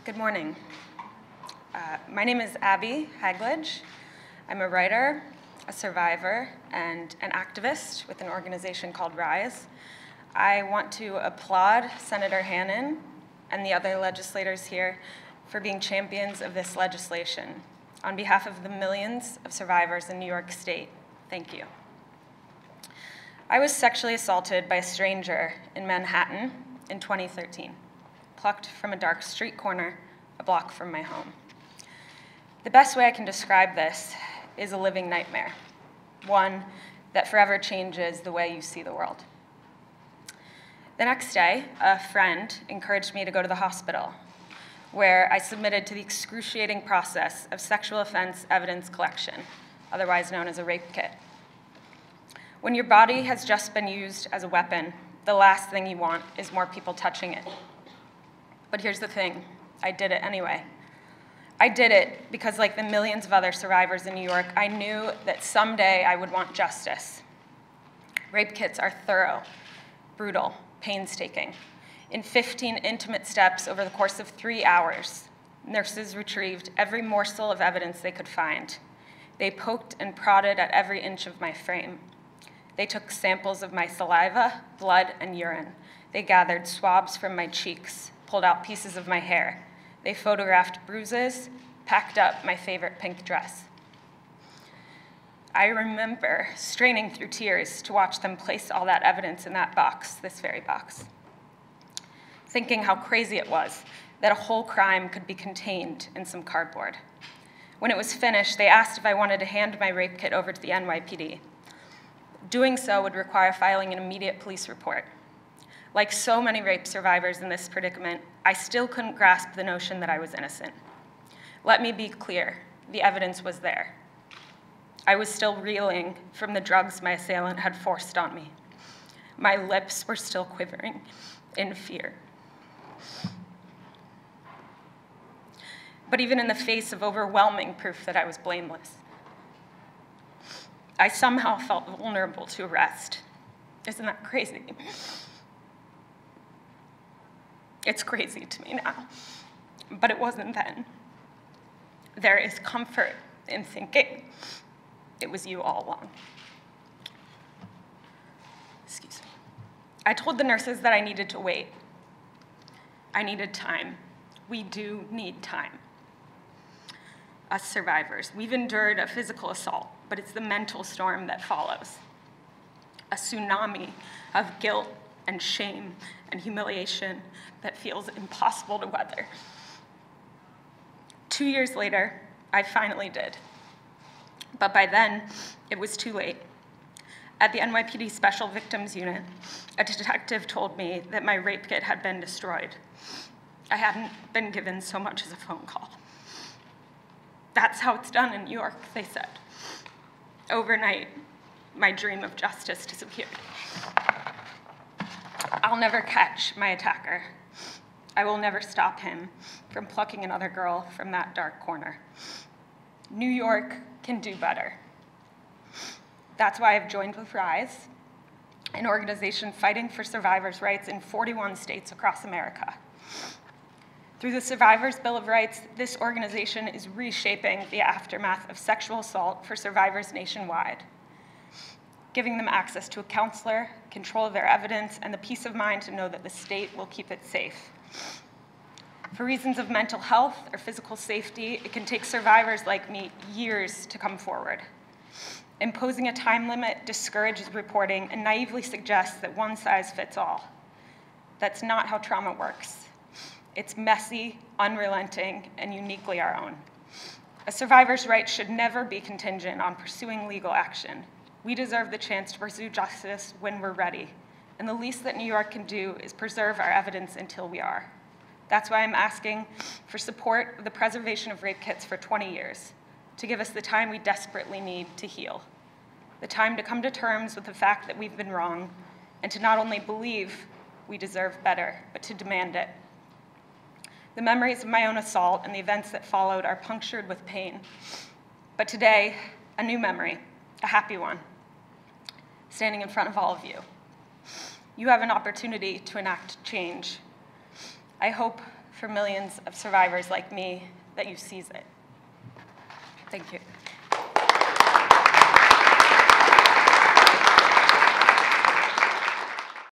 Good morning. My name is Abby Haglage. I'm a writer, a survivor, and an activist with an organization called RISE. I want to applaud Senator Hannan and the other legislators here for being champions of this legislation. On behalf of the millions of survivors in New York State, thank you. I was sexually assaulted by a stranger in Manhattan in 2013. Plucked from a dark street corner a block from my home. The best way I can describe this is a living nightmare, one that forever changes the way you see the world. The next day, a friend encouraged me to go to the hospital, where I submitted to the excruciating process of sexual offense evidence collection, otherwise known as a rape kit. When your body has just been used as a weapon, the last thing you want is more people touching it. But here's the thing, I did it anyway. I did it because, like the millions of other survivors in New York, I knew that someday I would want justice. Rape kits are thorough, brutal, painstaking. In 15 intimate steps over the course of 3 hours, nurses retrieved every morsel of evidence they could find. They poked and prodded at every inch of my frame. They took samples of my saliva, blood, and urine. They gathered swabs from my cheeks, pulled out pieces of my hair. They photographed bruises, packed up my favorite pink dress. I remember straining through tears to watch them place all that evidence in that box, this very box, thinking how crazy it was that a whole crime could be contained in some cardboard. When it was finished, they asked if I wanted to hand my rape kit over to the NYPD. Doing so would require filing an immediate police report. Like so many rape survivors in this predicament, I still couldn't grasp the notion that I was innocent. Let me be clear, the evidence was there. I was still reeling from the drugs my assailant had forced on me. My lips were still quivering in fear. But even in the face of overwhelming proof that I was blameless, I somehow felt vulnerable to arrest. Isn't that crazy? It's crazy to me now, but it wasn't then. There is comfort in thinking it was you all along. Excuse me. I told the nurses that I needed to wait. I needed time. We do need time. Us survivors, we've endured a physical assault, but it's the mental storm that follows. A tsunami of guilt and shame and humiliation that feels impossible to weather. 2 years later, I finally did. But by then, it was too late. At the NYPD Special Victims Unit, a detective told me that my rape kit had been destroyed. I hadn't been given so much as a phone call. That's how it's done in New York, they said. Overnight, my dream of justice disappeared. I'll never catch my attacker. I will never stop him from plucking another girl from that dark corner. New York can do better. That's why I've joined with RISE, an organization fighting for survivors' rights in 41 states across America. Through the Survivors' Bill of Rights, this organization is reshaping the aftermath of sexual assault for survivors nationwide, giving them access to a counselor, control of their evidence, and the peace of mind to know that the state will keep it safe. For reasons of mental health or physical safety, it can take survivors like me years to come forward. Imposing a time limit discourages reporting and naively suggests that one size fits all. That's not how trauma works. It's messy, unrelenting, and uniquely our own. A survivor's right should never be contingent on pursuing legal action. We deserve the chance to pursue justice when we're ready, and the least that New York can do is preserve our evidence until we are. That's why I'm asking for support of the preservation of rape kits for 20 years, to give us the time we desperately need to heal, the time to come to terms with the fact that we've been wrong, and to not only believe we deserve better, but to demand it. The memories of my own assault and the events that followed are punctured with pain. But today, a new memory, a happy one, standing in front of all of you. You have an opportunity to enact change. I hope for millions of survivors like me that you seize it. Thank you.